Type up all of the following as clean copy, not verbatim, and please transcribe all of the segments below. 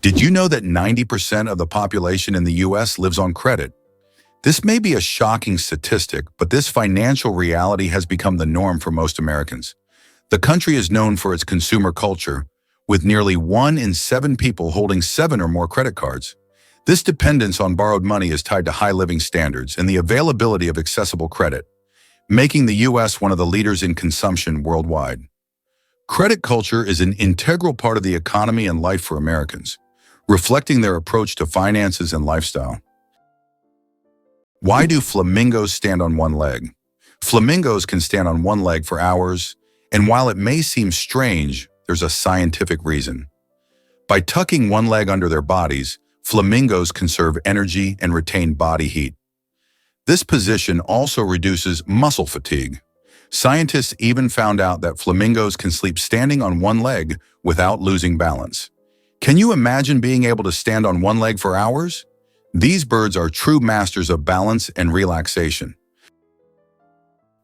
Did you know that 90% of the population in the US lives on credit? This may be a shocking statistic, but this financial reality has become the norm for most Americans. The country is known for its consumer culture, with nearly 1 in 7 people holding 7 or more credit cards. This dependence on borrowed money is tied to high living standards and the availability of accessible credit, making the US one of the leaders in consumption worldwide. Credit culture is an integral part of the economy and life for Americans, reflecting their approach to finances and lifestyle. Why do flamingos stand on one leg? Flamingos can stand on one leg for hours, and while it may seem strange, there's a scientific reason. By tucking one leg under their bodies, flamingos conserve energy and retain body heat. This position also reduces muscle fatigue. Scientists even found out that flamingos can sleep standing on one leg without losing balance. Can you imagine being able to stand on one leg for hours? These birds are true masters of balance and relaxation.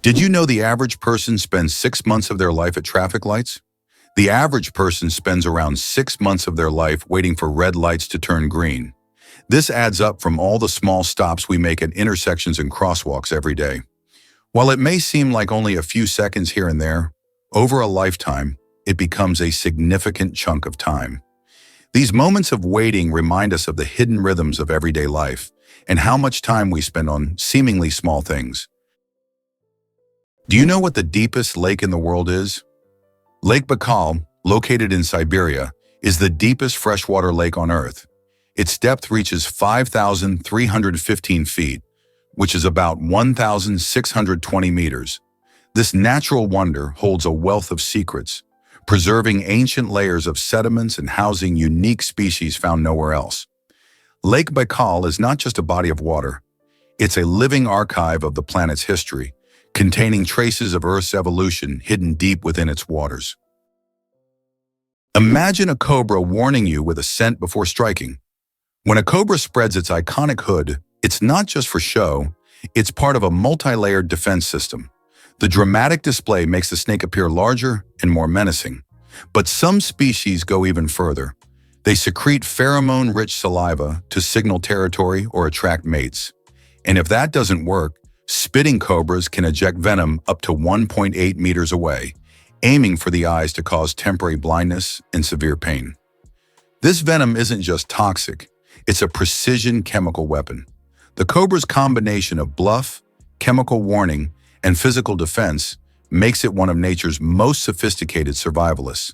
Did you know the average person spends 6 months of their life at traffic lights? The average person spends around 6 months of their life waiting for red lights to turn green. This adds up from all the small stops we make at intersections and crosswalks every day. While it may seem like only a few seconds here and there, over a lifetime, it becomes a significant chunk of time. These moments of waiting remind us of the hidden rhythms of everyday life and how much time we spend on seemingly small things. Do you know what the deepest lake in the world is? Lake Baikal, located in Siberia, is the deepest freshwater lake on Earth. Its depth reaches 5,315 feet, which is about 1,620 meters. This natural wonder holds a wealth of secrets, preserving ancient layers of sediments and housing unique species found nowhere else. Lake Baikal is not just a body of water. It's a living archive of the planet's history, containing traces of Earth's evolution hidden deep within its waters. Imagine a cobra warning you with a scent before striking. When a cobra spreads its iconic hood, it's not just for show, it's part of a multi-layered defense system. The dramatic display makes the snake appear larger and more menacing. But some species go even further. They secrete pheromone-rich saliva to signal territory or attract mates. And if that doesn't work, spitting cobras can eject venom up to 1.8 meters away, aiming for the eyes to cause temporary blindness and severe pain. This venom isn't just toxic, it's a precision chemical weapon. The cobra's combination of bluff, chemical warning, and physical defense makes it one of nature's most sophisticated survivalists.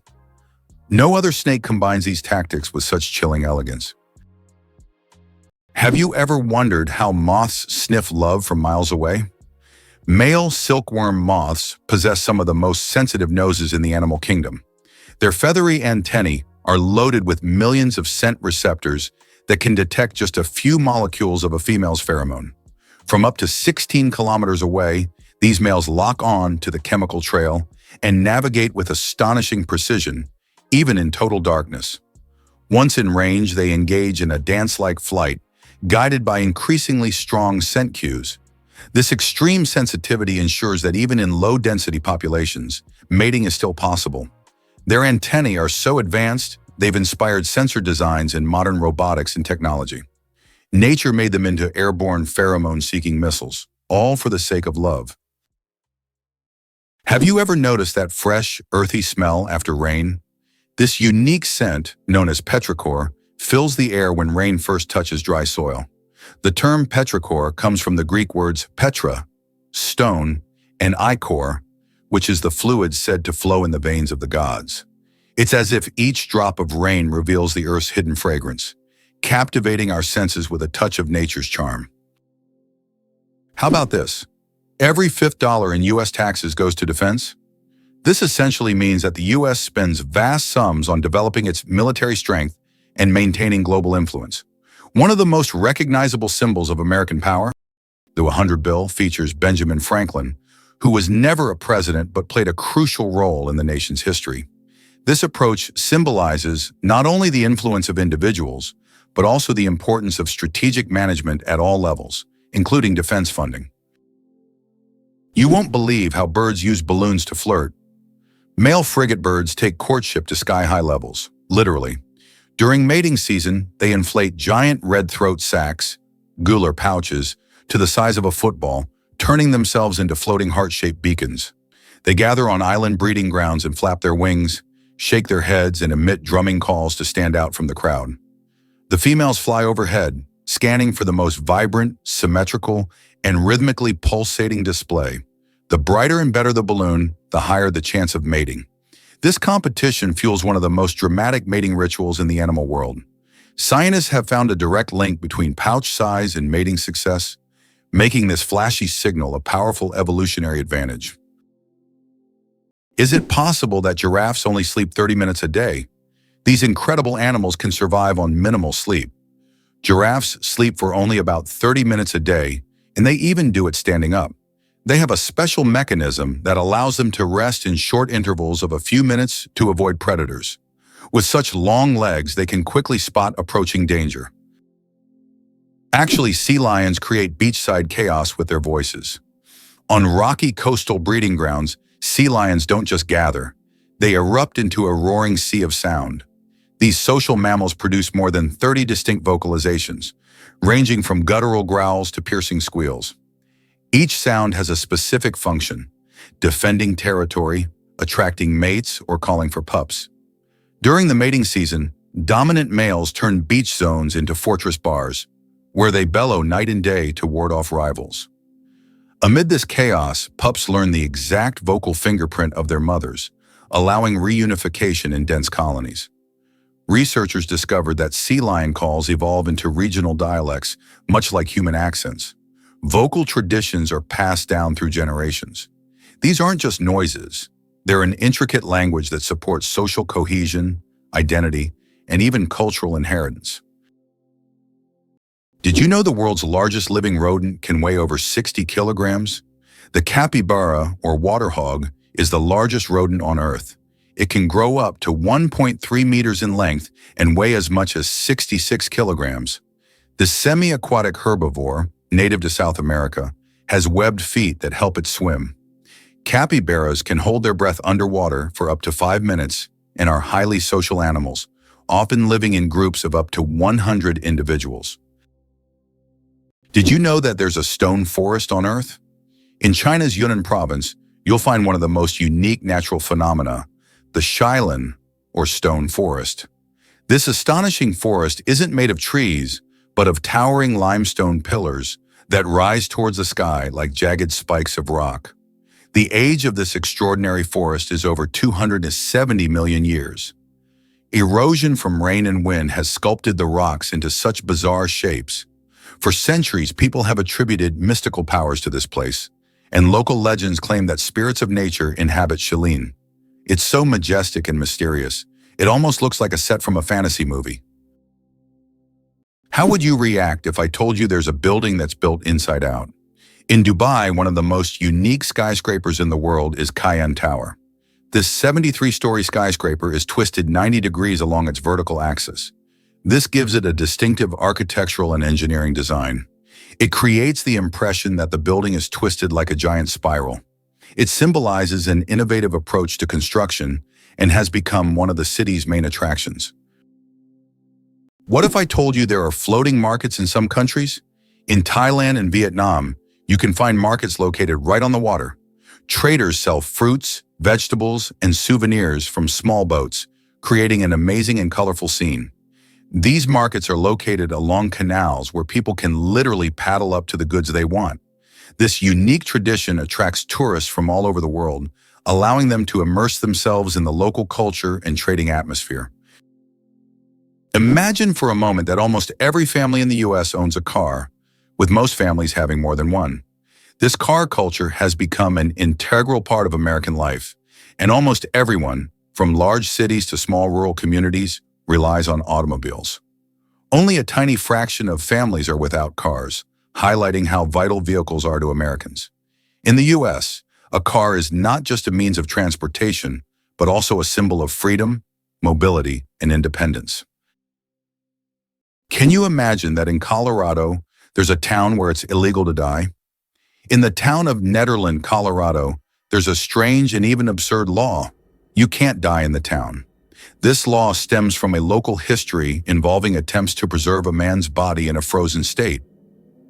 No other snake combines these tactics with such chilling elegance. Have you ever wondered how moths sniff love from miles away? Male silkworm moths possess some of the most sensitive noses in the animal kingdom. Their feathery antennae are loaded with millions of scent receptors that can detect just a few molecules of a female's pheromone. From up to 16 kilometers away, these males lock on to the chemical trail and navigate with astonishing precision, even in total darkness. Once in range, they engage in a dance-like flight, guided by increasingly strong scent cues. This extreme sensitivity ensures that even in low-density populations, mating is still possible. Their antennae are so advanced, they've inspired sensor designs in modern robotics and technology. Nature made them into airborne pheromone-seeking missiles, all for the sake of love. Have you ever noticed that fresh, earthy smell after rain? This unique scent, known as petrichor, fills the air when rain first touches dry soil. The term petrichor comes from the Greek words petra, stone, and ichor, which is the fluid said to flow in the veins of the gods. It's as if each drop of rain reveals the earth's hidden fragrance, captivating our senses with a touch of nature's charm. How about this? Every fifth dollar in U.S. taxes goes to defense. This essentially means that the U.S. spends vast sums on developing its military strength and maintaining global influence. One of the most recognizable symbols of American power, the 100 bill, features Benjamin Franklin, who was never a president but played a crucial role in the nation's history. This approach symbolizes not only the influence of individuals, but also the importance of strategic management at all levels, including defense funding. You won't believe how birds use balloons to flirt. Male frigate birds take courtship to sky-high levels, literally. During mating season, they inflate giant red throat sacs, gular pouches, to the size of a football, turning themselves into floating heart-shaped beacons. They gather on island breeding grounds and flap their wings, shake their heads, and emit drumming calls to stand out from the crowd. The females fly overhead, scanning for the most vibrant, symmetrical, and rhythmically pulsating display. The brighter and better the balloon, the higher the chance of mating. This competition fuels one of the most dramatic mating rituals in the animal world. Scientists have found a direct link between pouch size and mating success, making this flashy signal a powerful evolutionary advantage. Is it possible that giraffes only sleep 30 minutes a day? These incredible animals can survive on minimal sleep. Giraffes sleep for only about 30 minutes a day, and they even do it standing up. They have a special mechanism that allows them to rest in short intervals of a few minutes to avoid predators. With such long legs, they can quickly spot approaching danger. Actually, sea lions create beachside chaos with their voices. On rocky coastal breeding grounds, sea lions don't just gather. They erupt into a roaring sea of sound. These social mammals produce more than 30 distinct vocalizations, ranging from guttural growls to piercing squeals. Each sound has a specific function: defending territory, attracting mates, or calling for pups. During the mating season, dominant males turn beach zones into fortress bars, where they bellow night and day to ward off rivals. Amid this chaos, pups learn the exact vocal fingerprint of their mothers, allowing reunification in dense colonies. Researchers discovered that sea lion calls evolve into regional dialects, much like human accents. Vocal traditions are passed down through generations. These aren't just noises. They're an intricate language that supports social cohesion, identity, and even cultural inheritance. Did you know the world's largest living rodent can weigh over 60 kilograms? The capybara, or water hog, is the largest rodent on Earth. It can grow up to 1.3 meters in length and weigh as much as 66 kilograms. The semi-aquatic herbivore, native to South America, has webbed feet that help it swim. Capybaras can hold their breath underwater for up to 5 minutes and are highly social animals, often living in groups of up to 100 individuals. Did you know that there's a stone forest on Earth? In China's Yunnan province, you'll find one of the most unique natural phenomena, the Shailan, or stone forest. This astonishing forest isn't made of trees, but of towering limestone pillars that rise towards the sky like jagged spikes of rock. The age of this extraordinary forest is over 270 million years. Erosion from rain and wind has sculpted the rocks into such bizarre shapes. For centuries, people have attributed mystical powers to this place, and local legends claim that spirits of nature inhabit Shailan. It's so majestic and mysterious, it almost looks like a set from a fantasy movie. How would you react if I told you there's a building that's built inside out? In Dubai, one of the most unique skyscrapers in the world is Cayenne Tower. This 73-story skyscraper is twisted 90 degrees along its vertical axis. This gives it a distinctive architectural and engineering design. It creates the impression that the building is twisted like a giant spiral. It symbolizes an innovative approach to construction and has become one of the city's main attractions. What if I told you there are floating markets in some countries? In Thailand and Vietnam, you can find markets located right on the water. Traders sell fruits, vegetables, and souvenirs from small boats, creating an amazing and colorful scene. These markets are located along canals where people can literally paddle up to the goods they want. This unique tradition attracts tourists from all over the world, allowing them to immerse themselves in the local culture and trading atmosphere. Imagine for a moment that almost every family in the US owns a car, with most families having more than one. This car culture has become an integral part of American life, and almost everyone, from large cities to small rural communities, relies on automobiles. Only a tiny fraction of families are without cars, highlighting how vital vehicles are to Americans. In the US, a car is not just a means of transportation, but also a symbol of freedom, mobility, and independence. Can you imagine that in Colorado, there's a town where it's illegal to die? In the town of Nederland, Colorado, there's a strange and even absurd law. You can't die in the town. This law stems from a local history involving attempts to preserve a man's body in a frozen state.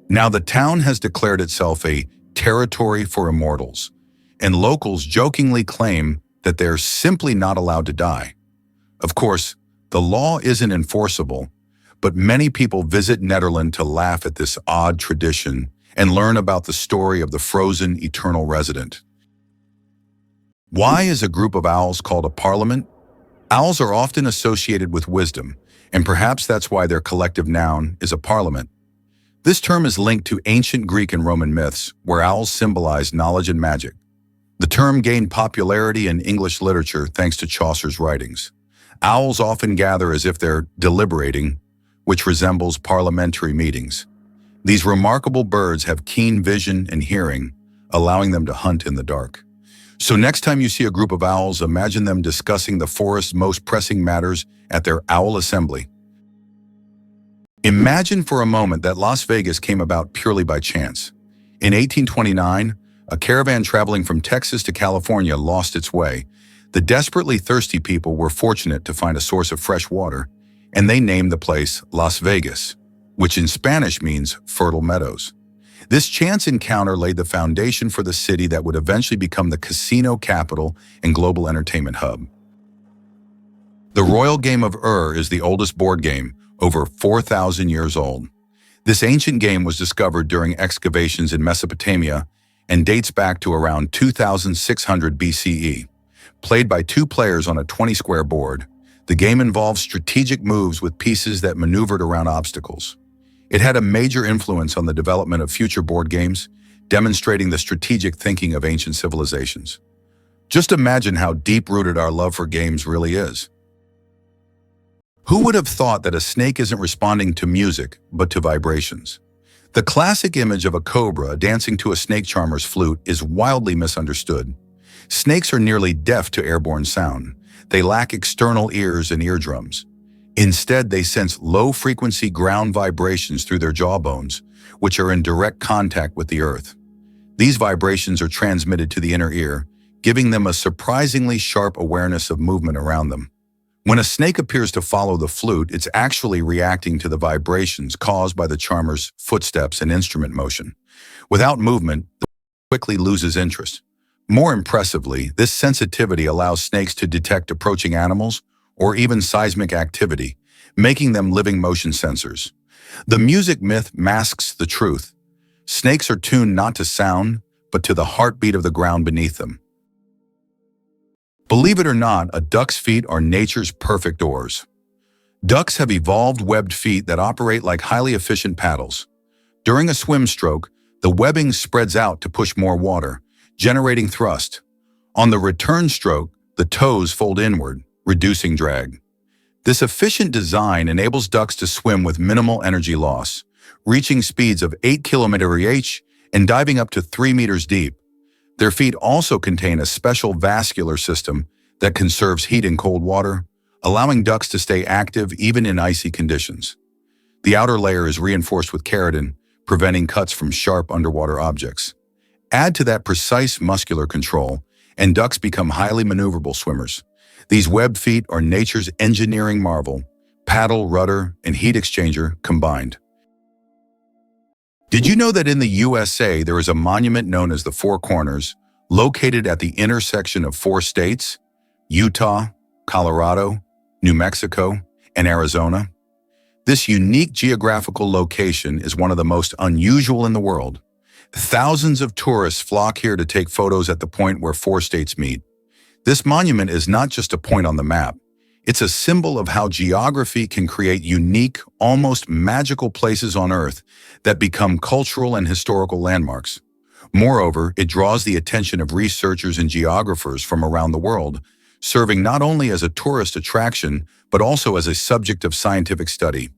Now the town has declared itself a territory for immortals, and locals jokingly claim that they're simply not allowed to die. Of course, the law isn't enforceable, but many people visit Netherlands to laugh at this odd tradition and learn about the story of the frozen eternal resident. Why is a group of owls called a parliament? Owls are often associated with wisdom, and perhaps that's why their collective noun is a parliament. This term is linked to ancient Greek and Roman myths, where owls symbolize knowledge and magic. The term gained popularity in English literature thanks to Chaucer's writings. Owls often gather as if they're deliberating, which resembles parliamentary meetings. These remarkable birds have keen vision and hearing, allowing them to hunt in the dark. So next time you see a group of owls, imagine them discussing the forest's most pressing matters at their owl assembly. Imagine for a moment that Las Vegas came about purely by chance. In 1829, a caravan traveling from Texas to California lost its way. The desperately thirsty people were fortunate to find a source of fresh water, and they named the place Las Vegas, which in Spanish means fertile meadows. This chance encounter laid the foundation for the city that would eventually become the casino capital and global entertainment hub. The Royal Game of is the oldest board game, over 4,000 years old. This ancient game was discovered during excavations in Mesopotamia and dates back to around 2600 BCE. Played by two players on a 20-square board, the game involved strategic moves with pieces that maneuvered around obstacles. It had a major influence on the development of future board games, demonstrating the strategic thinking of ancient civilizations. Just imagine how deep-rooted our love for games really is. Who would have thought that a snake isn't responding to music, but to vibrations? The classic image of a cobra dancing to a snake charmer's flute is wildly misunderstood. Snakes are nearly deaf to airborne sound. They lack external ears and eardrums. Instead, they sense low-frequency ground vibrations through their jawbones, which are in direct contact with the earth. These vibrations are transmitted to the inner ear, giving them a surprisingly sharp awareness of movement around them. When a snake appears to follow the flute, it's actually reacting to the vibrations caused by the charmer's footsteps and instrument motion. Without movement, the snake quickly loses interest. More impressively, this sensitivity allows snakes to detect approaching animals or even seismic activity, making them living motion sensors. The music myth masks the truth. Snakes are tuned not to sound, but to the heartbeat of the ground beneath them. Believe it or not, a duck's feet are nature's perfect oars. Ducks have evolved webbed feet that operate like highly efficient paddles. During a swim stroke, the webbing spreads out to push more water, generating thrust. On the return stroke, the toes fold inward, reducing drag. This efficient design enables ducks to swim with minimal energy loss, reaching speeds of 8 km/h and diving up to 3 meters deep. Their feet also contain a special vascular system that conserves heat in cold water, allowing ducks to stay active even in icy conditions. The outer layer is reinforced with keratin, preventing cuts from sharp underwater objects. Add to that precise muscular control, and ducks become highly maneuverable swimmers. These webbed feet are nature's engineering marvel, paddle, rudder, and heat exchanger combined. Did you know that in the USA there is a monument known as the Four Corners, located at the intersection of 4 states, Utah, Colorado, New Mexico, and Arizona? This unique geographical location is one of the most unusual in the world. Thousands of tourists flock here to take photos at the point where 4 states meet. This monument is not just a point on the map. It's a symbol of how geography can create unique, almost magical places on Earth that become cultural and historical landmarks. Moreover, it draws the attention of researchers and geographers from around the world, serving not only as a tourist attraction, but also as a subject of scientific study.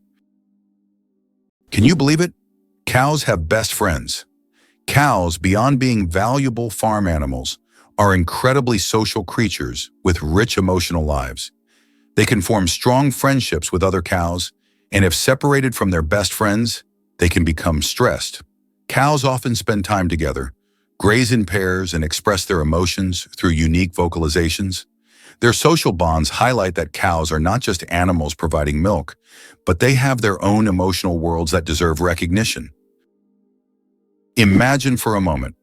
Can you believe it? Cows have best friends. Cows, beyond being valuable farm animals, are incredibly social creatures with rich emotional lives. They can form strong friendships with other cows, and if separated from their best friends, they can become stressed. Cows often spend time together, graze in pairs, and express their emotions through unique vocalizations. Their social bonds highlight that cows are not just animals providing milk, but they have their own emotional worlds that deserve recognition. Imagine for a moment.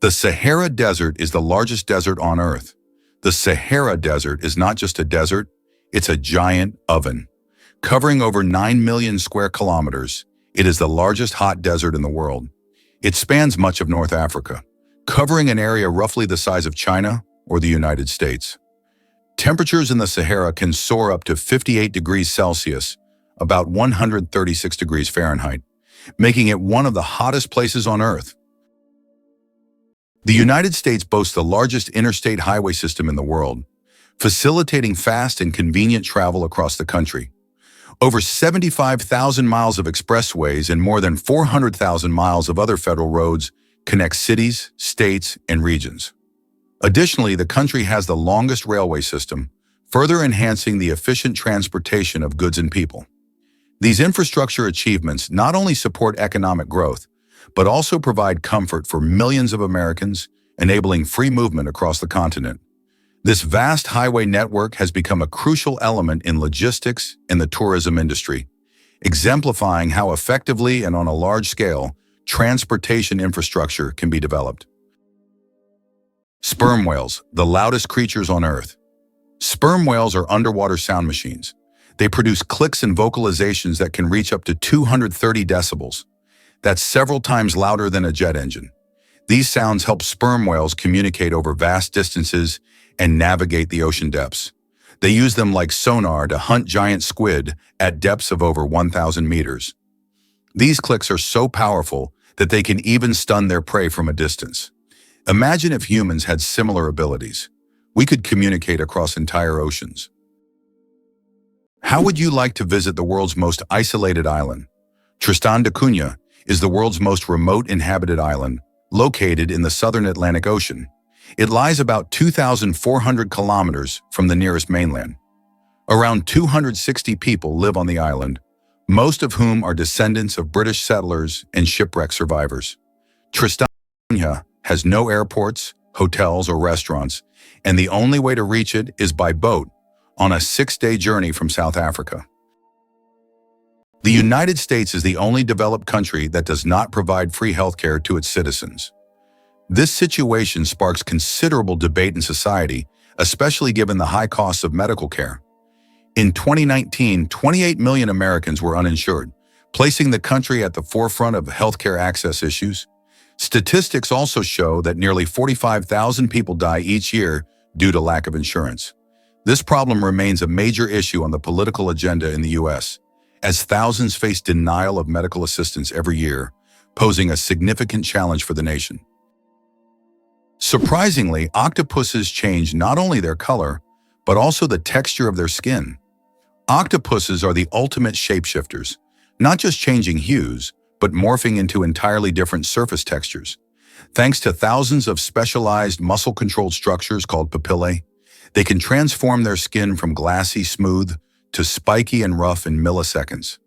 The Sahara Desert is the largest desert on Earth. The Sahara Desert is not just a desert, it's a giant oven. Covering over 9 million square kilometers, it is the largest hot desert in the world. It spans much of North Africa, covering an area roughly the size of China or the United States. Temperatures in the Sahara can soar up to 58 degrees Celsius, about 136 degrees Fahrenheit, making it one of the hottest places on Earth. The United States boasts the largest interstate highway system in the world, facilitating fast and convenient travel across the country. Over 75,000 miles of expressways and more than 400,000 miles of other federal roads connect cities, states, and regions. Additionally, the country has the longest railway system, further enhancing the efficient transportation of goods and people. These infrastructure achievements not only support economic growth, but also provide comfort for millions of Americans, enabling free movement across the continent. This vast highway network has become a crucial element in logistics and the tourism industry, exemplifying how effectively and on a large scale transportation infrastructure can be developed. Sperm whales, the loudest creatures on Earth. Sperm whales are underwater sound machines. They produce clicks and vocalizations that can reach up to 230 decibels. That's several times louder than a jet engine. These sounds help sperm whales communicate over vast distances and navigate the ocean depths. They use them like sonar to hunt giant squid at depths of over 1,000 meters. These clicks are so powerful that they can even stun their prey from a distance. Imagine if humans had similar abilities. We could communicate across entire oceans. How would you like to visit the world's most isolated island? Tristan da Cunha is the world's most remote inhabited island, located in the southern Atlantic Ocean. It lies about 2,400 kilometers from the nearest mainland. Around 260 people live on the island, most of whom are descendants of British settlers and shipwreck survivors. Tristan da Cunha has no airports, hotels, or restaurants, and the only way to reach it is by boat on a 6-day journey from South Africa. The United States is the only developed country that does not provide free healthcare to its citizens. This situation sparks considerable debate in society, especially given the high costs of medical care. In 2019, 28 million Americans were uninsured, placing the country at the forefront of healthcare access issues. Statistics also show that nearly 45,000 people die each year due to lack of insurance. This problem remains a major issue on the political agenda in the U.S., as thousands face denial of medical assistance every year, posing a significant challenge for the nation. Surprisingly, octopuses change not only their color, but also the texture of their skin. Octopuses are the ultimate shapeshifters, not just changing hues, but morphing into entirely different surface textures. Thanks to thousands of specialized muscle-controlled structures called papillae, they can transform their skin from glassy smooth to spiky and rough in milliseconds.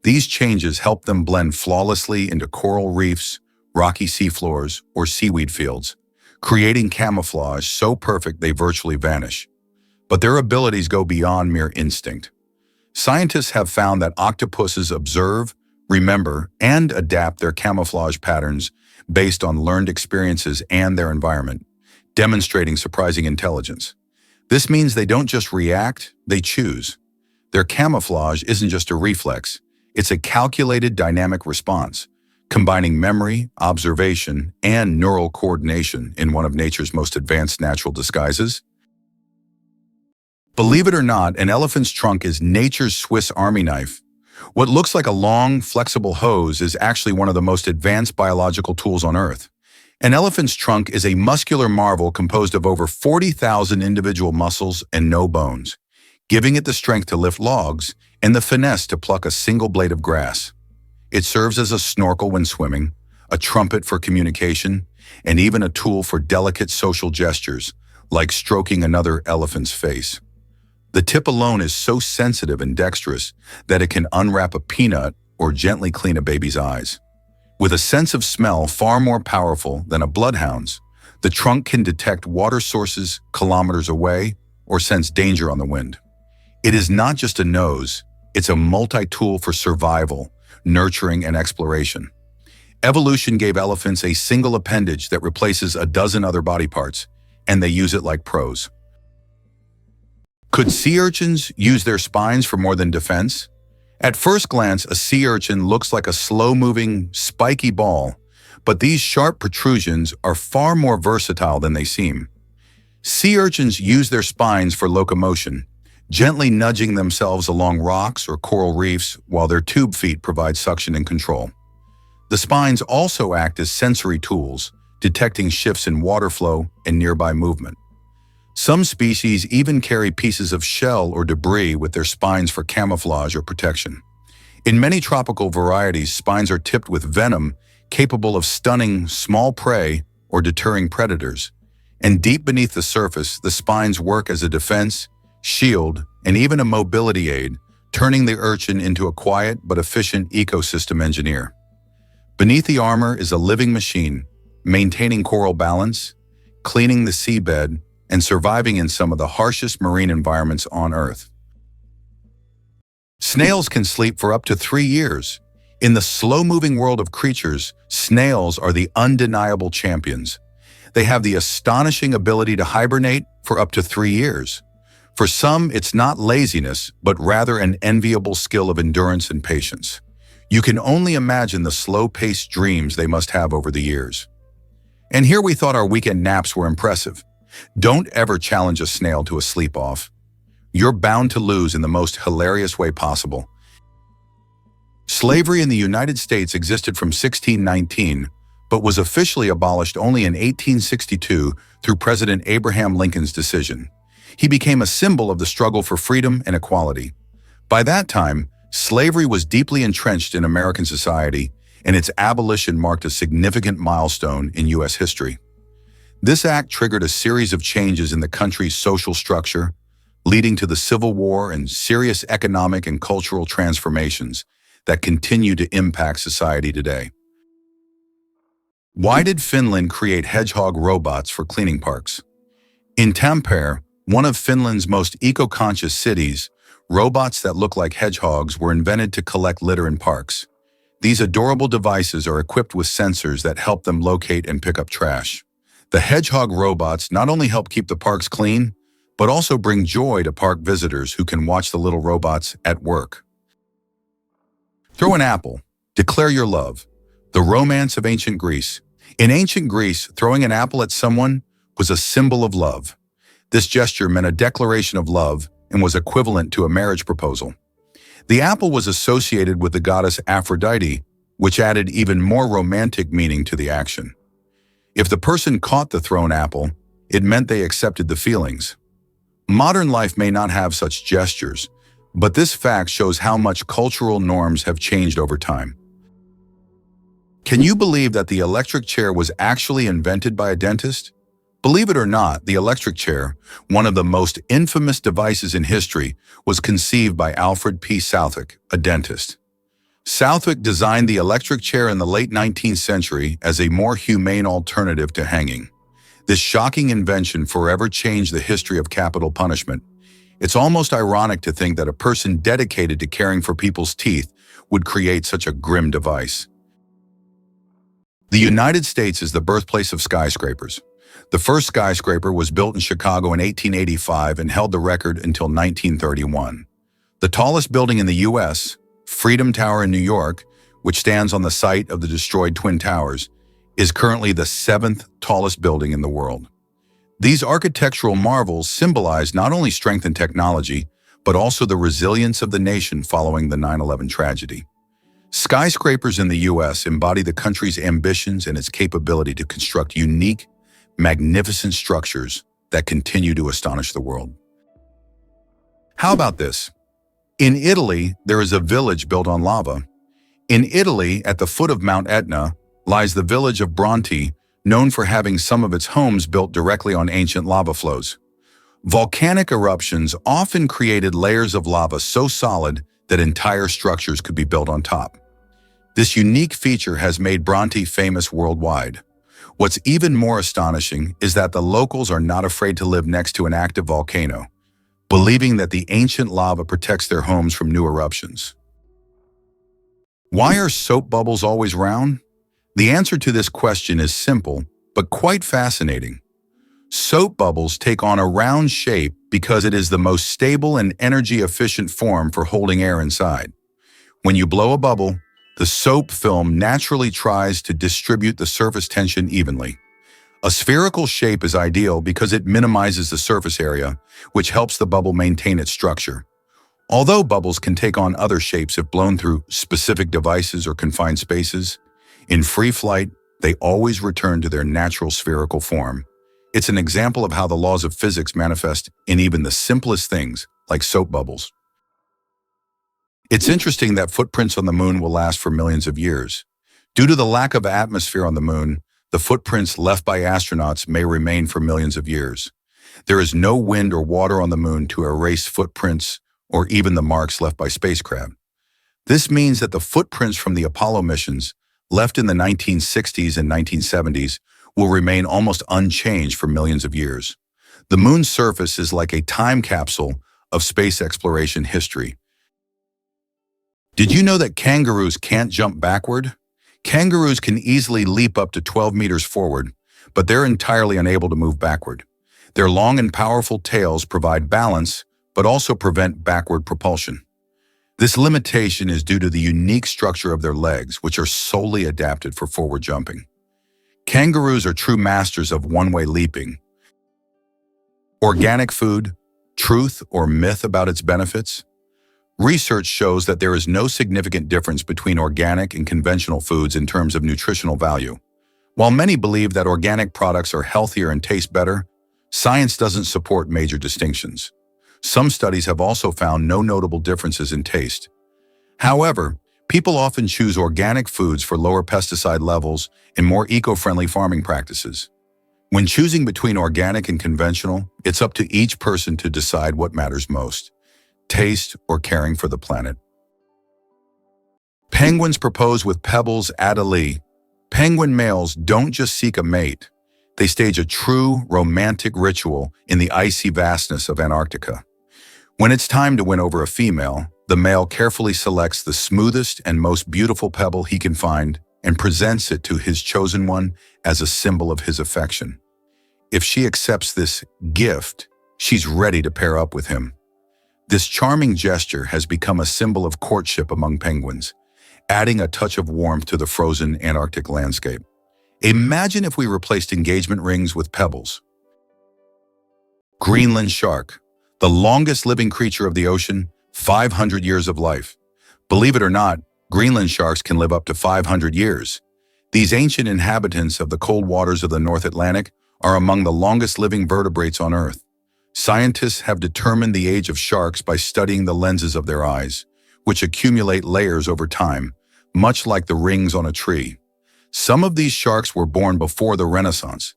These changes help them blend flawlessly into coral reefs, rocky seafloors, or seaweed fields, creating camouflage so perfect they virtually vanish. But their abilities go beyond mere instinct. Scientists have found that octopuses observe, remember, and adapt their camouflage patterns based on learned experiences and their environment, demonstrating surprising intelligence. This means they don't just react, they choose. Their camouflage isn't just a reflex, it's a calculated dynamic response, combining memory, observation, and neural coordination in one of nature's most advanced natural disguises. Believe it or not, an elephant's trunk is nature's Swiss Army knife. What looks like a long, flexible hose is actually one of the most advanced biological tools on Earth. An elephant's trunk is a muscular marvel composed of over 40,000 individual muscles and no bones, giving it the strength to lift logs and the finesse to pluck a single blade of grass. It serves as a snorkel when swimming, a trumpet for communication, and even a tool for delicate social gestures, like stroking another elephant's face. The tip alone is so sensitive and dexterous that it can unwrap a peanut or gently clean a baby's eyes. With a sense of smell far more powerful than a bloodhound's, the trunk can detect water sources kilometers away or sense danger on the wind. It is not just a nose, it's a multi-tool for survival, nurturing, and exploration. Evolution gave elephants a single appendage that replaces a dozen other body parts, and they use it like pros. Could sea urchins use their spines for more than defense? At first glance, a sea urchin looks like a slow-moving, spiky ball, but these sharp protrusions are far more versatile than they seem. Sea urchins use their spines for locomotion, gently nudging themselves along rocks or coral reefs while their tube feet provide suction and control. The spines also act as sensory tools, detecting shifts in water flow and nearby movement. Some species even carry pieces of shell or debris with their spines for camouflage or protection. In many tropical varieties, spines are tipped with venom capable of stunning small prey or deterring predators. And deep beneath the surface, the spines work as a defense, shield, and even a mobility aid, turning the urchin into a quiet but efficient ecosystem engineer. Beneath the armor is a living machine, maintaining coral balance, cleaning the seabed, and surviving in some of the harshest marine environments on Earth. Snails can sleep for up to 3 years. In the slow-moving world of creatures, snails are the undeniable champions. They have the astonishing ability to hibernate for up to 3 years. For some, it's not laziness, but rather an enviable skill of endurance and patience. You can only imagine the slow-paced dreams they must have over the years. And here we thought our weekend naps were impressive. Don't ever challenge a snail to a sleep-off. You're bound to lose in the most hilarious way possible. Slavery in the United States existed from 1619, but was officially abolished only in 1862 through President Abraham Lincoln's decision. He became a symbol of the struggle for freedom and equality. By that time, slavery was deeply entrenched in American society, and its abolition marked a significant milestone in U.S. history. This act triggered a series of changes in the country's social structure, leading to the Civil War and serious economic and cultural transformations that continue to impact society today. Why did Finland create hedgehog robots for cleaning parks? In Tampere, one of Finland's most eco-conscious cities, robots that look like hedgehogs were invented to collect litter in parks. These adorable devices are equipped with sensors that help them locate and pick up trash. The hedgehog robots not only help keep the parks clean, but also bring joy to park visitors who can watch the little robots at work. Throw an apple. Declare your love. The romance of ancient Greece. In ancient Greece, throwing an apple at someone was a symbol of love. This gesture meant a declaration of love and was equivalent to a marriage proposal. The apple was associated with the goddess Aphrodite, which added even more romantic meaning to the action. If the person caught the thrown apple, it meant they accepted the feelings. Modern life may not have such gestures, but this fact shows how much cultural norms have changed over time. Can you believe that the electric chair was actually invented by a dentist? Believe it or not, the electric chair, one of the most infamous devices in history, was conceived by Alfred P. Southwick, a dentist. Southwick designed the electric chair in the late 19th century as a more humane alternative to hanging. This shocking invention forever changed the history of capital punishment. It's almost ironic to think that a person dedicated to caring for people's teeth would create such a grim device. The United States is the birthplace of skyscrapers. The first skyscraper was built in Chicago in 1885 and held the record until 1931. The tallest building in the U.S., Freedom Tower in New York, which stands on the site of the destroyed Twin Towers, is currently the 7th tallest building in the world. These architectural marvels symbolize not only strength and technology, but also the resilience of the nation following the 9/11 tragedy. Skyscrapers in the U.S. embody the country's ambitions and its capability to construct unique, magnificent structures that continue to astonish the world. How about this? In Italy, there is a village built on lava. In Italy, at the foot of Mount Etna, lies the village of Bronte, known for having some of its homes built directly on ancient lava flows. Volcanic eruptions often created layers of lava so solid that entire structures could be built on top. This unique feature has made Bronte famous worldwide. What's even more astonishing is that the locals are not afraid to live next to an active volcano, believing that the ancient lava protects their homes from new eruptions. Why are soap bubbles always round? The answer to this question is simple, but quite fascinating. Soap bubbles take on a round shape because it is the most stable and energy-efficient form for holding air inside. When you blow a bubble, the soap film naturally tries to distribute the surface tension evenly. A spherical shape is ideal because it minimizes the surface area, which helps the bubble maintain its structure. Although bubbles can take on other shapes if blown through specific devices or confined spaces, in free flight, they always return to their natural spherical form. It's an example of how the laws of physics manifest in even the simplest things, like soap bubbles. It's interesting that footprints on the moon will last for millions of years. Due to the lack of atmosphere on the moon, the footprints left by astronauts may remain for millions of years. There is no wind or water on the moon to erase footprints or even the marks left by spacecraft. This means that the footprints from the Apollo missions, left in the 1960s and 1970s, will remain almost unchanged for millions of years. The moon's surface is like a time capsule of space exploration history. Did you know that kangaroos can't jump backward? Kangaroos can easily leap up to 12 meters forward, but they're entirely unable to move backward. Their long and powerful tails provide balance, but also prevent backward propulsion. This limitation is due to the unique structure of their legs, which are solely adapted for forward jumping. Kangaroos are true masters of one-way leaping. Organic food, truth or myth about its benefits? Research shows that there is no significant difference between organic and conventional foods in terms of nutritional value. While many believe that organic products are healthier and taste better, science doesn't support major distinctions. Some studies have also found no notable differences in taste. However, people often choose organic foods for lower pesticide levels and more eco-friendly farming practices. When choosing between organic and conventional, it's up to each person to decide what matters most: taste or caring for the planet. Penguins propose with pebbles at a lee. Penguin males don't just seek a mate. They stage a true romantic ritual in the icy vastness of Antarctica. When it's time to win over a female, the male carefully selects the smoothest and most beautiful pebble he can find and presents it to his chosen one as a symbol of his affection. If she accepts this gift, she's ready to pair up with him. This charming gesture has become a symbol of courtship among penguins, adding a touch of warmth to the frozen Antarctic landscape. Imagine if we replaced engagement rings with pebbles. Greenland shark, the longest living creature of the ocean, 500 years of life. Believe it or not, Greenland sharks can live up to 500 years. These ancient inhabitants of the cold waters of the North Atlantic are among the longest living vertebrates on Earth. Scientists have determined the age of sharks by studying the lenses of their eyes, which accumulate layers over time, much like the rings on a tree. Some of these sharks were born before the Renaissance.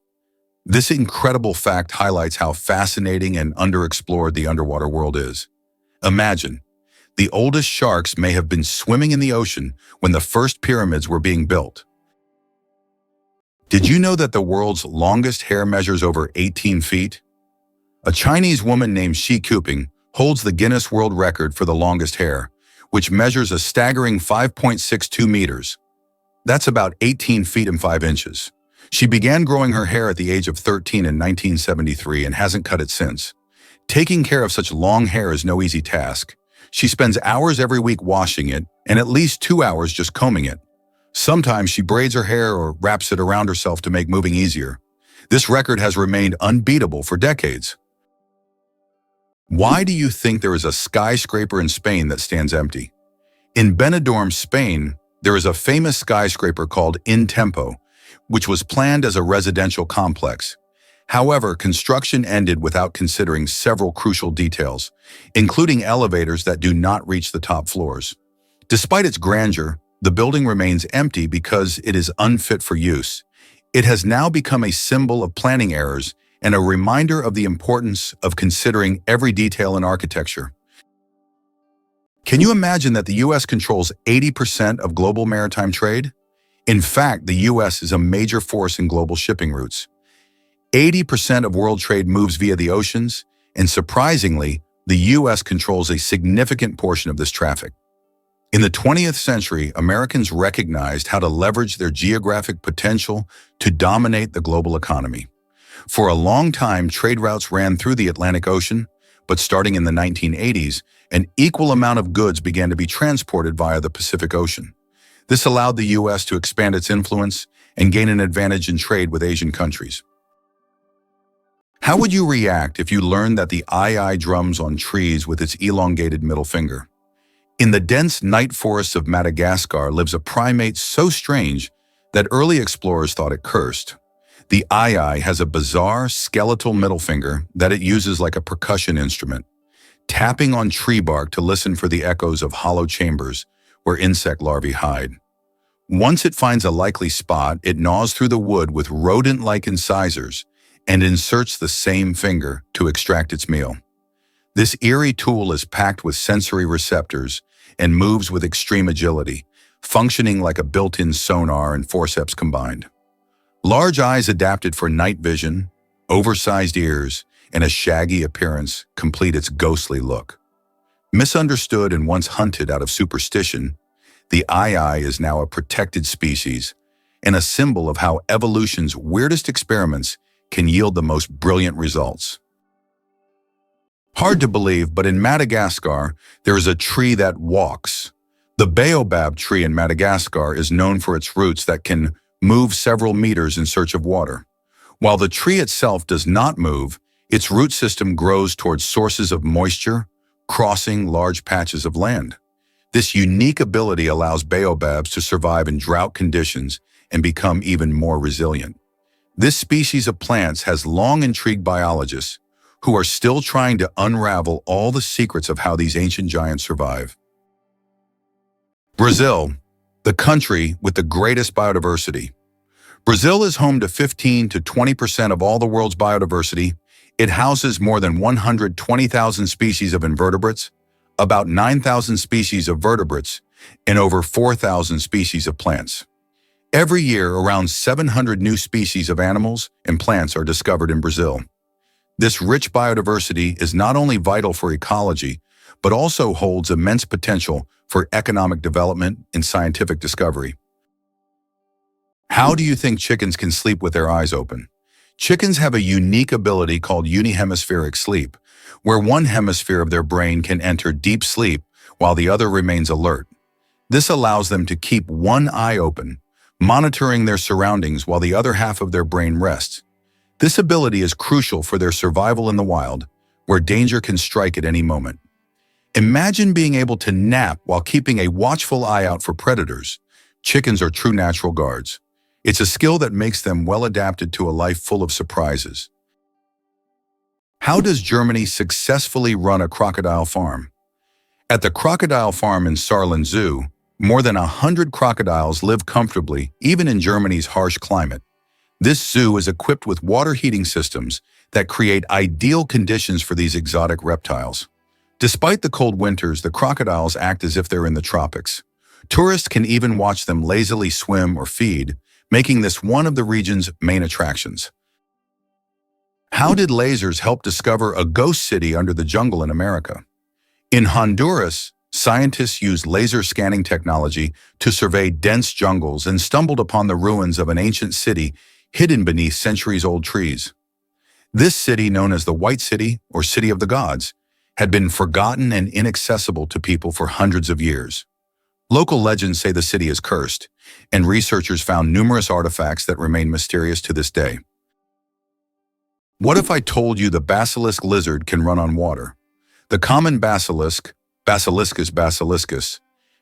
This incredible fact highlights how fascinating and underexplored the underwater world is. Imagine, the oldest sharks may have been swimming in the ocean when the first pyramids were being built. Did you know that the world's longest hair measures over 18 feet? A Chinese woman named Shi Kuping holds the Guinness World Record for the longest hair, which measures a staggering 5.62 meters. That's about 18 feet and 5 inches. She began growing her hair at the age of 13 in 1973 and hasn't cut it since. Taking care of such long hair is no easy task. She spends hours every week washing it and at least 2 hours just combing it. Sometimes she braids her hair or wraps it around herself to make moving easier. This record has remained unbeatable for decades. Why do you think there is a skyscraper in Spain that stands empty? In Benidorm, Spain, there is a famous skyscraper called Intempo, which was planned as a residential complex. However, construction ended without considering several crucial details, including elevators that do not reach the top floors. Despite its grandeur, the building remains empty because it is unfit for use. It has now become a symbol of planning errors and a reminder of the importance of considering every detail in architecture. Can you imagine that the U.S. controls 80% of global maritime trade? In fact, the U.S. is a major force in global shipping routes. 80% of world trade moves via the oceans, and surprisingly, the U.S. controls a significant portion of this traffic. In the 20th century, Americans recognized how to leverage their geographic potential to dominate the global economy. For a long time, trade routes ran through the Atlantic Ocean, but starting in the 1980s, an equal amount of goods began to be transported via the Pacific Ocean. This allowed the U.S. to expand its influence and gain an advantage in trade with Asian countries. How would you react if you learned that the II drums on trees with its elongated middle finger? In the dense night forests of Madagascar lives a primate so strange that early explorers thought it cursed. The II has a bizarre skeletal middle finger that it uses like a percussion instrument, tapping on tree bark to listen for the echoes of hollow chambers where insect larvae hide. Once it finds a likely spot, it gnaws through the wood with rodent-like incisors and inserts the same finger to extract its meal. This eerie tool is packed with sensory receptors and moves with extreme agility, functioning like a built-in sonar and forceps combined. Large eyes adapted for night vision, oversized ears, and a shaggy appearance complete its ghostly look. Misunderstood and once hunted out of superstition, the II is now a protected species and a symbol of how evolution's weirdest experiments can yield the most brilliant results. Hard to believe, but in Madagascar, there is a tree that walks. The baobab tree in Madagascar is known for its roots that can move several meters in search of water. While the tree itself does not move, its root system grows towards sources of moisture, crossing large patches of land. This unique ability allows baobabs to survive in drought conditions and become even more resilient. This species of plants has long intrigued biologists who are still trying to unravel all the secrets of how these ancient giants survive. Brazil, the country with the greatest biodiversity. Brazil is home to 15 to 20% of all the world's biodiversity. It houses more than 120,000 species of invertebrates, about 9,000 species of vertebrates, and over 4,000 species of plants. Every year, around 700 new species of animals and plants are discovered in Brazil. This rich biodiversity is not only vital for ecology, but also holds immense potential for economic development and scientific discovery. How do you think chickens can sleep with their eyes open? Chickens have a unique ability called unihemispheric sleep, where one hemisphere of their brain can enter deep sleep while the other remains alert. This allows them to keep one eye open, monitoring their surroundings while the other half of their brain rests. This ability is crucial for their survival in the wild, where danger can strike at any moment. Imagine being able to nap while keeping a watchful eye out for predators. Chickens are true natural guards. It's a skill that makes them well adapted to a life full of surprises. How does Germany successfully run a crocodile farm? At the crocodile farm in Saarland Zoo, more than 100 crocodiles live comfortably, even in Germany's harsh climate. This zoo is equipped with water heating systems that create ideal conditions for these exotic reptiles. Despite the cold winters, the crocodiles act as if they're in the tropics. Tourists can even watch them lazily swim or feed, making this one of the region's main attractions. How did lasers help discover a ghost city under the jungle in America? In Honduras, scientists used laser scanning technology to survey dense jungles and stumbled upon the ruins of an ancient city hidden beneath centuries-old trees. This city, known as the White City or City of the Gods, had been forgotten and inaccessible to people for hundreds of years. Local legends say the city is cursed, and researchers found numerous artifacts that remain mysterious to this day. What if I told you the basilisk lizard can run on water? The common basilisk, Basiliscus basiliscus,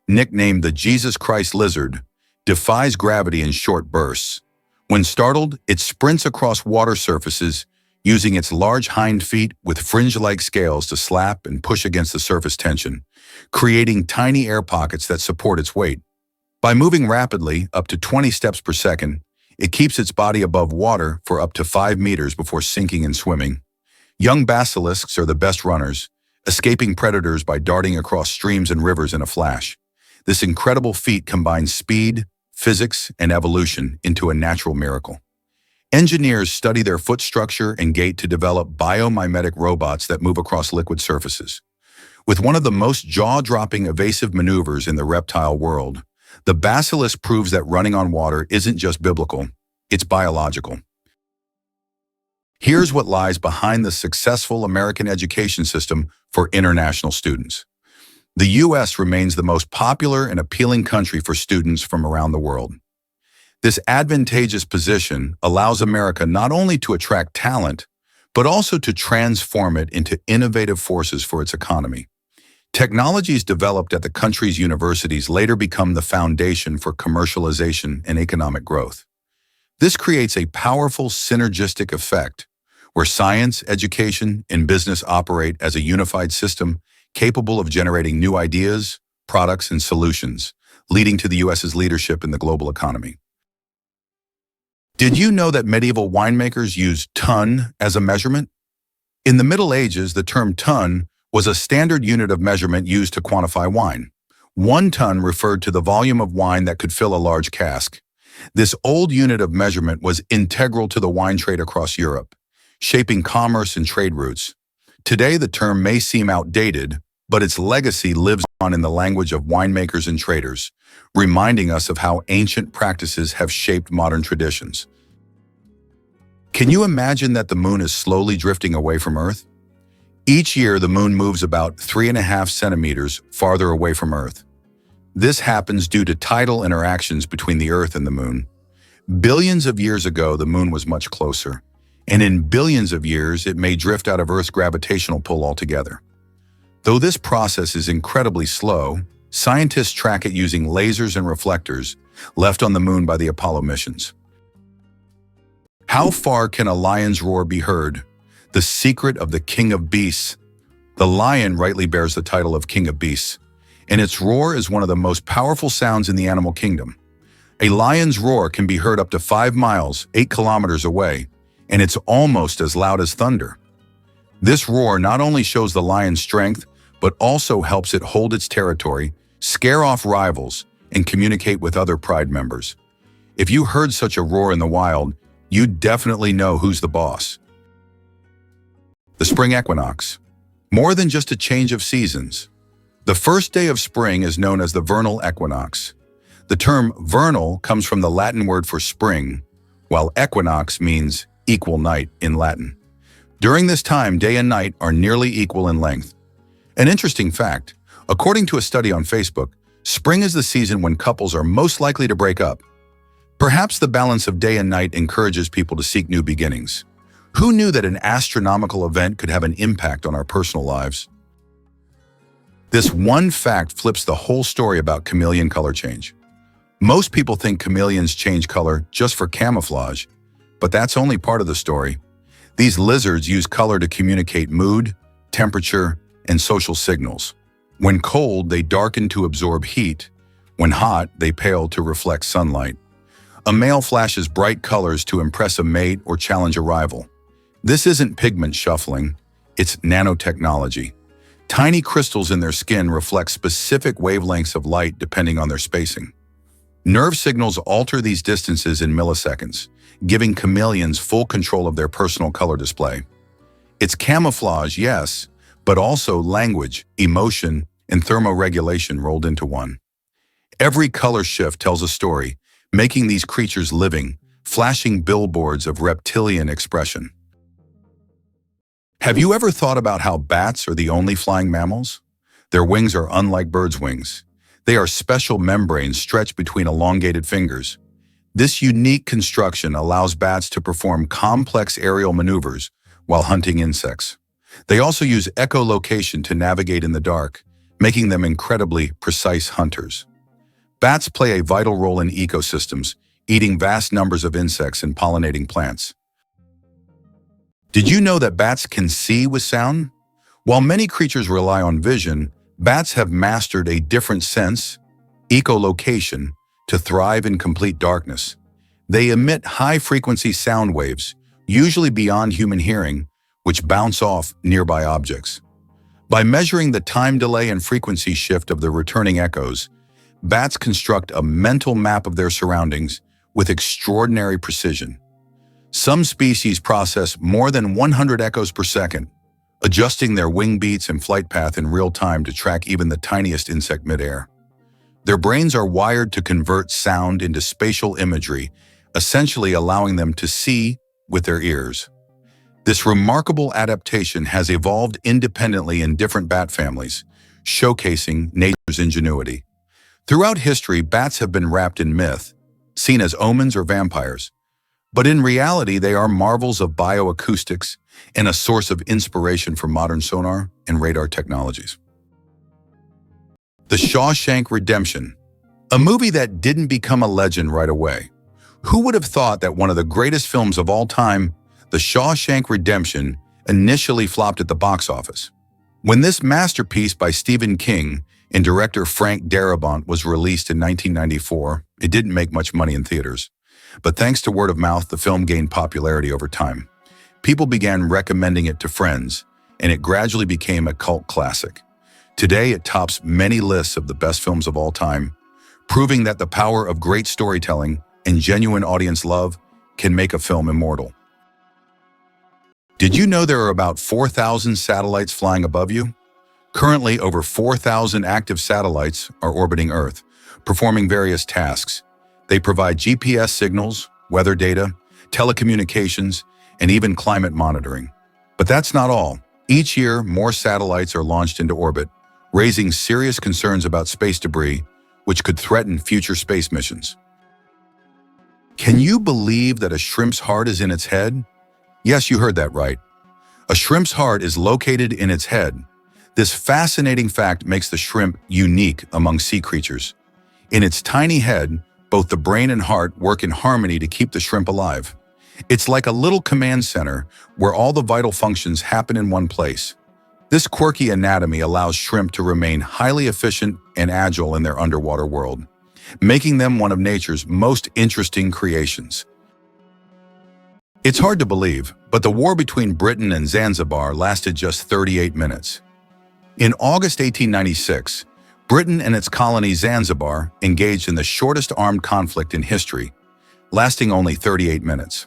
nicknamed the Jesus Christ lizard, defies gravity in short bursts. When startled, it sprints across water surfaces, using its large hind feet with fringe-like scales to slap and push against the surface tension, creating tiny air pockets that support its weight. By moving rapidly, up to 20 steps per second, it keeps its body above water for up to 5 meters before sinking and swimming. Young basilisks are the best runners, escaping predators by darting across streams and rivers in a flash. This incredible feat combines speed, physics, and evolution into a natural miracle. Engineers study their foot structure and gait to develop biomimetic robots that move across liquid surfaces. With one of the most jaw-dropping evasive maneuvers in the reptile world, the basilisk proves that running on water isn't just biblical, it's biological. Here's what lies behind the successful American education system for international students. The U.S. remains the most popular and appealing country for students from around the world. This advantageous position allows America not only to attract talent, but also to transform it into innovative forces for its economy. Technologies developed at the country's universities later become the foundation for commercialization and economic growth. This creates a powerful synergistic effect where science, education, and business operate as a unified system capable of generating new ideas, products, and solutions, leading to the U.S.'s leadership in the global economy. Did you know that medieval winemakers used ton as a measurement? In the Middle Ages, the term ton was a standard unit of measurement used to quantify wine. 1 ton referred to the volume of wine that could fill a large cask. This old unit of measurement was integral to the wine trade across Europe, shaping commerce and trade routes. Today, the term may seem outdated, but its legacy lives on in the language of winemakers and traders, reminding us of how ancient practices have shaped modern traditions. Can you imagine that the moon is slowly drifting away from Earth? Each year, the moon moves about 3.5 centimeters farther away from Earth. This happens due to tidal interactions between the Earth and the moon. Billions of years ago, the moon was much closer, and in billions of years, it may drift out of Earth's gravitational pull altogether. Though this process is incredibly slow, scientists track it using lasers and reflectors left on the moon by the Apollo missions. How far can a lion's roar be heard? The secret of the King of Beasts. The lion rightly bears the title of King of Beasts, and its roar is one of the most powerful sounds in the animal kingdom. A lion's roar can be heard up to 5 miles, 8 kilometers away, and it's almost as loud as thunder. This roar not only shows the lion's strength, but also helps it hold its territory, scare off rivals, and communicate with other pride members. If you heard such a roar in the wild, you'd definitely know who's the boss. The spring equinox. More than just a change of seasons. The first day of spring is known as the vernal equinox. The term vernal comes from the Latin word for spring, while equinox means equal night in Latin. During this time, day and night are nearly equal in length. An interesting fact, according to a study on Facebook, spring is the season when couples are most likely to break up. Perhaps the balance of day and night encourages people to seek new beginnings. Who knew that an astronomical event could have an impact on our personal lives? This one fact flips the whole story about chameleon color change. Most people think chameleons change color just for camouflage, but that's only part of the story. These lizards use color to communicate mood, temperature, and social signals. When cold, they darken to absorb heat. When hot, they pale to reflect sunlight. A male flashes bright colors to impress a mate or challenge a rival. This isn't pigment shuffling, it's nanotechnology. Tiny crystals in their skin reflect specific wavelengths of light depending on their spacing. Nerve signals alter these distances in milliseconds, giving chameleons full control of their personal color display. It's camouflage, yes, but also language, emotion, and thermoregulation rolled into one. Every color shift tells a story, making these creatures living, flashing billboards of reptilian expression. Have you ever thought about how bats are the only flying mammals? Their wings are unlike birds' wings. They are special membranes stretched between elongated fingers. This unique construction allows bats to perform complex aerial maneuvers while hunting insects. They also use echolocation to navigate in the dark, making them incredibly precise hunters. Bats play a vital role in ecosystems, eating vast numbers of insects and pollinating plants. Did you know that bats can see with sound? While many creatures rely on vision, bats have mastered a different sense, echolocation, to thrive in complete darkness. They emit high-frequency sound waves, usually beyond human hearing, which bounce off nearby objects. By measuring the time delay and frequency shift of the returning echoes, bats construct a mental map of their surroundings with extraordinary precision. Some species process more than 100 echoes per second, adjusting their wing beats and flight path in real time to track even the tiniest insect midair. Their brains are wired to convert sound into spatial imagery, essentially allowing them to see with their ears. This remarkable adaptation has evolved independently in different bat families, showcasing nature's ingenuity. Throughout history, bats have been wrapped in myth, seen as omens or vampires. But in reality, they are marvels of bioacoustics and a source of inspiration for modern sonar and radar technologies. The Shawshank Redemption, a movie that didn't become a legend right away. Who would have thought that one of the greatest films of all time, The Shawshank Redemption, initially flopped at the box office? When this masterpiece by Stephen King and director Frank Darabont was released in 1994, it didn't make much money in theaters. But thanks to word of mouth, the film gained popularity over time. People began recommending it to friends, and it gradually became a cult classic. Today, it tops many lists of the best films of all time, proving that the power of great storytelling and genuine audience love can make a film immortal. Did you know there are about 4,000 satellites flying above you? Currently, over 4,000 active satellites are orbiting Earth, performing various tasks. They provide GPS signals, weather data, telecommunications, and even climate monitoring. But that's not all. Each year, more satellites are launched into orbit, raising serious concerns about space debris, which could threaten future space missions. Can you believe that a shrimp's heart is in its head? Yes, you heard that right. A shrimp's heart is located in its head. This fascinating fact makes the shrimp unique among sea creatures. In its tiny head, both the brain and heart work in harmony to keep the shrimp alive. It's like a little command center where all the vital functions happen in one place. This quirky anatomy allows shrimp to remain highly efficient and agile in their underwater world, making them one of nature's most interesting creations. It's hard to believe, but the war between Britain and Zanzibar lasted just 38 minutes. In August 1896, Britain and its colony Zanzibar engaged in the shortest armed conflict in history, lasting only 38 minutes.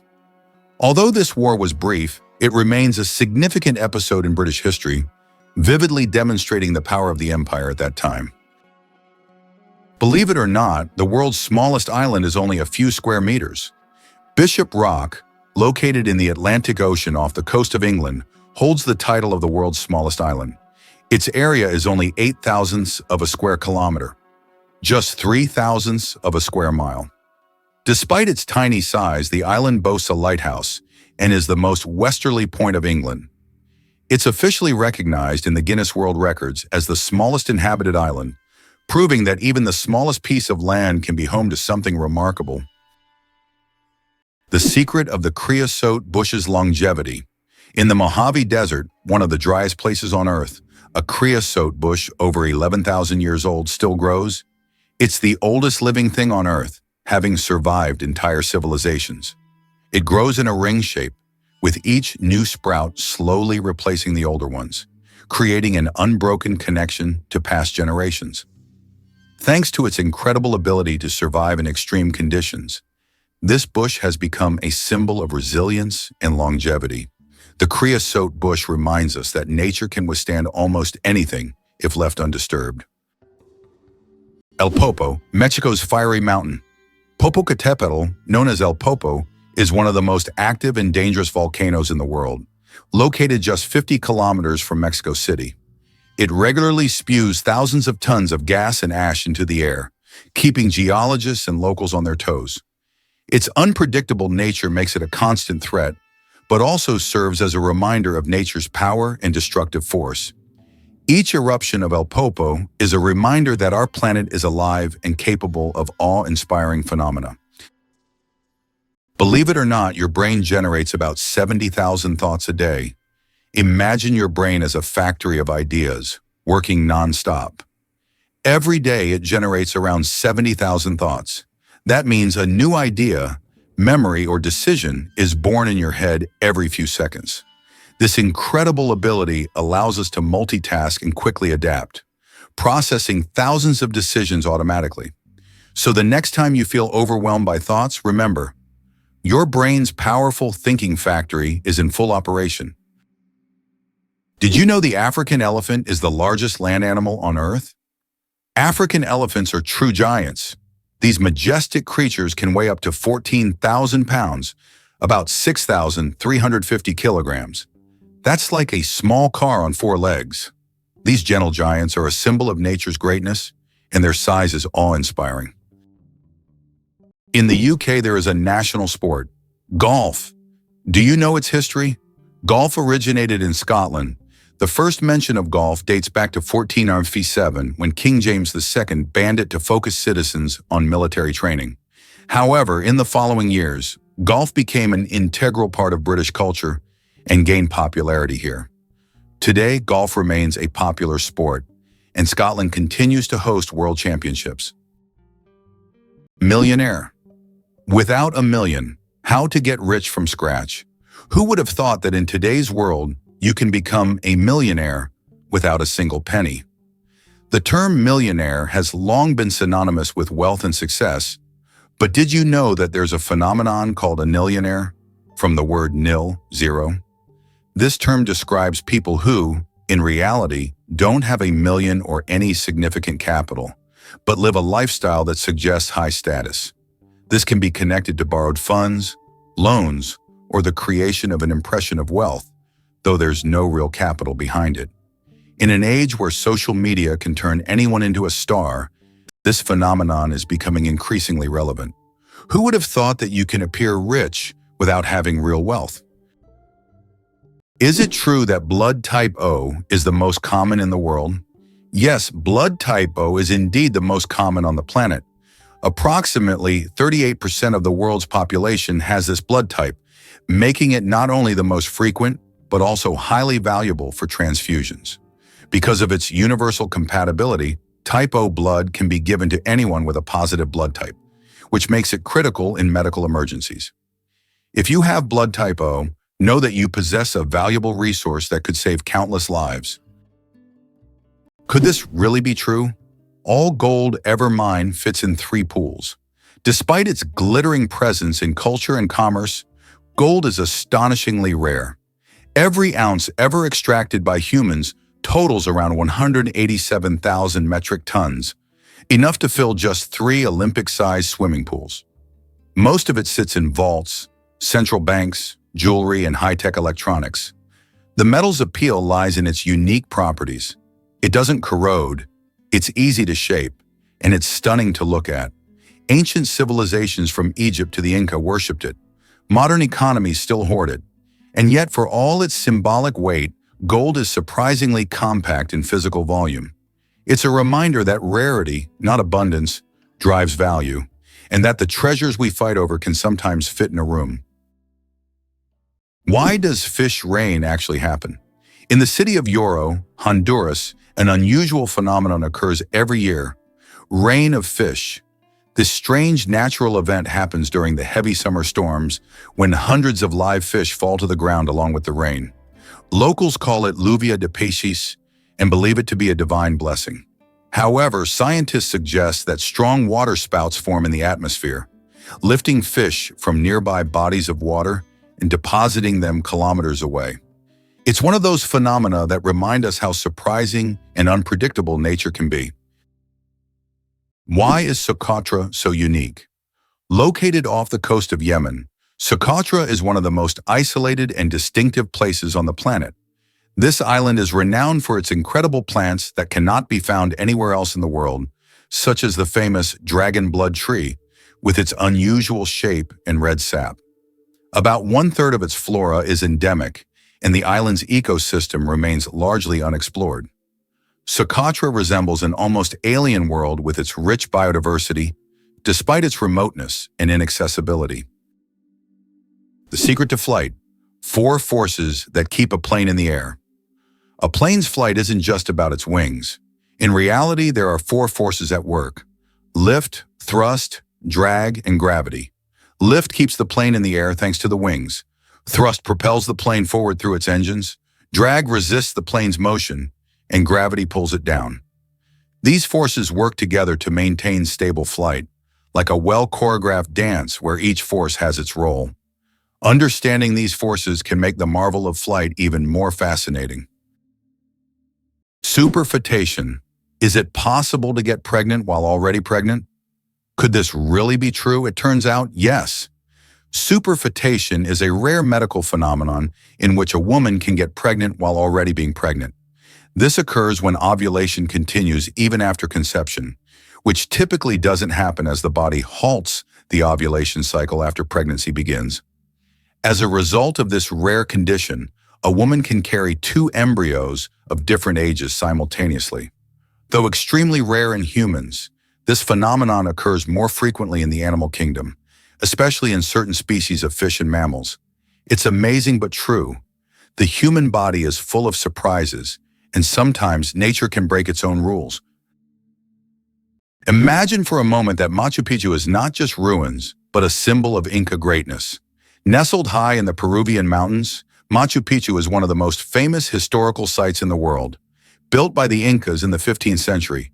Although this war was brief, it remains a significant episode in British history, vividly demonstrating the power of the empire at that time. Believe it or not, the world's smallest island is only a few square meters. Bishop Rock, located in the Atlantic Ocean off the coast of England, holds the title of the world's smallest island. Its area is only 8/1000ths of a square kilometer, just 3/1000ths of a square mile. Despite its tiny size, the island boasts a lighthouse and is the most westerly point of England. It's officially recognized in the Guinness World Records as the smallest inhabited island, proving that even the smallest piece of land can be home to something remarkable. The secret of the creosote bush's longevity. In the Mojave Desert, one of the driest places on Earth, a creosote bush over 11,000 years old still grows. It's the oldest living thing on Earth, having survived entire civilizations. It grows in a ring shape, with each new sprout slowly replacing the older ones, creating an unbroken connection to past generations. Thanks to its incredible ability to survive in extreme conditions, this bush has become a symbol of resilience and longevity. The creosote bush reminds us that nature can withstand almost anything if left undisturbed. El Popo, Mexico's fiery mountain. Popocatépetl, known as El Popo, is one of the most active and dangerous volcanoes in the world, located just 50 kilometers from Mexico City. It regularly spews thousands of tons of gas and ash into the air, keeping geologists and locals on their toes. Its unpredictable nature makes it a constant threat, but also serves as a reminder of nature's power and destructive force. Each eruption of El Popo is a reminder that our planet is alive and capable of awe-inspiring phenomena. Believe it or not, your brain generates about 70,000 thoughts a day. Imagine your brain as a factory of ideas, working non-stop. Every day it generates around 70,000 thoughts. That means a new idea, memory, or decision is born in your head every few seconds. This incredible ability allows us to multitask and quickly adapt, processing thousands of decisions automatically. So the next time you feel overwhelmed by thoughts, remember, Your brain's powerful thinking factory is in full operation. Did you know the African elephant is the largest land animal on Earth? African elephants are true giants. These majestic creatures can weigh up to 14,000 pounds, about 6,350 kilograms. That's like a small car on four legs. These gentle giants are a symbol of nature's greatness, and their size is awe-inspiring. In the UK, there is a national sport, golf. Do you know its history? Golf originated in Scotland. The first mention of golf dates back to 1497 when King James II banned it to focus citizens on military training. However, in the following years, golf became an integral part of British culture and gained popularity here. Today, golf remains a popular sport, and Scotland continues to host world championships. Millionaire. Without a million, how to get rich from scratch? Who would have thought that in today's world, you can become a millionaire without a single penny? The term millionaire has long been synonymous with wealth and success, but did you know that there's a phenomenon called a nillionaire, from the word nil, zero? This term describes people who, in reality, don't have a million or any significant capital, but live a lifestyle that suggests high status. This can be connected to borrowed funds, loans, or the creation of an impression of wealth, though there's no real capital behind it. In an age where social media can turn anyone into a star, this phenomenon is becoming increasingly relevant. Who would have thought that you can appear rich without having real wealth? Is it true that blood type O is the most common in the world? Yes, blood type O is indeed the most common on the planet. Approximately 38% of the world's population has this blood type, making it not only the most frequent, but also highly valuable for transfusions. Because of its universal compatibility, type O blood can be given to anyone with a positive blood type, which makes it critical in medical emergencies. If you have blood type O, know that you possess a valuable resource that could save countless lives. Could this really be true? All gold ever mined fits in 3 pools. Despite its glittering presence in culture and commerce, gold is astonishingly rare. Every ounce ever extracted by humans totals around 187,000 metric tons, enough to fill just 3 Olympic-sized swimming pools. Most of it sits in vaults, central banks, jewelry, and high-tech electronics. The metal's appeal lies in its unique properties. It doesn't corrode, it's easy to shape, and it's stunning to look at. Ancient civilizations from Egypt to the Inca worshipped it. Modern economies still hoard it. And yet, for all its symbolic weight, gold is surprisingly compact in physical volume. It's a reminder that rarity, not abundance, drives value, and that the treasures we fight over can sometimes fit in a room. Why does fish rain actually happen? In the city of Yoro, Honduras, an unusual phenomenon occurs every year. Rain of fish. This strange natural event happens during the heavy summer storms when hundreds of live fish fall to the ground along with the rain. Locals call it lluvia de peces and believe it to be a divine blessing. However, scientists suggest that strong water spouts form in the atmosphere, lifting fish from nearby bodies of water and depositing them kilometers away. It's one of those phenomena that remind us how surprising and unpredictable nature can be. Why is Socotra so unique? Located off the coast of Yemen, Socotra is one of the most isolated and distinctive places on the planet. This island is renowned for its incredible plants that cannot be found anywhere else in the world, such as the famous dragon blood tree, with its unusual shape and red sap. About 1/3 of its flora is endemic, and the island's ecosystem remains largely unexplored. Socotra resembles an almost alien world with its rich biodiversity, despite its remoteness and inaccessibility. The secret to flight: 4 forces that keep a plane in the air. A plane's flight isn't just about its wings. In reality, there are 4 forces at work: lift, thrust, drag, and gravity. Lift keeps the plane in the air thanks to the wings. Thrust propels the plane forward through its engines. Drag resists the plane's motion, and gravity pulls it down. These forces work together to maintain stable flight. like a well-choreographed dance where each force has its role. Understanding these forces can make the marvel of flight even more fascinating. Superfetation. Is it possible to get pregnant while already pregnant? Could this really be true? It turns out, yes. Superfetation is a rare medical phenomenon in which a woman can get pregnant while already being pregnant. This occurs when ovulation continues even after conception, which typically doesn't happen as the body halts the ovulation cycle after pregnancy begins. As a result of this rare condition, a woman can carry two embryos of different ages simultaneously. Though extremely rare in humans, this phenomenon occurs more frequently in the animal kingdom, especially in certain species of fish and mammals. It's amazing but true. The human body is full of surprises, and sometimes nature can break its own rules. Imagine for a moment that Machu Picchu is not just ruins, but a symbol of Inca greatness. Nestled high in the Peruvian mountains, Machu Picchu is one of the most famous historical sites in the world. Built by the Incas in the 15th century,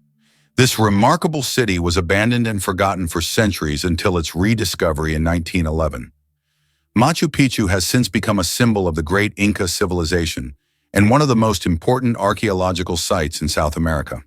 this remarkable city was abandoned and forgotten for centuries until its rediscovery in 1911. Machu Picchu has since become a symbol of the great Inca civilization and one of the most important archaeological sites in South America.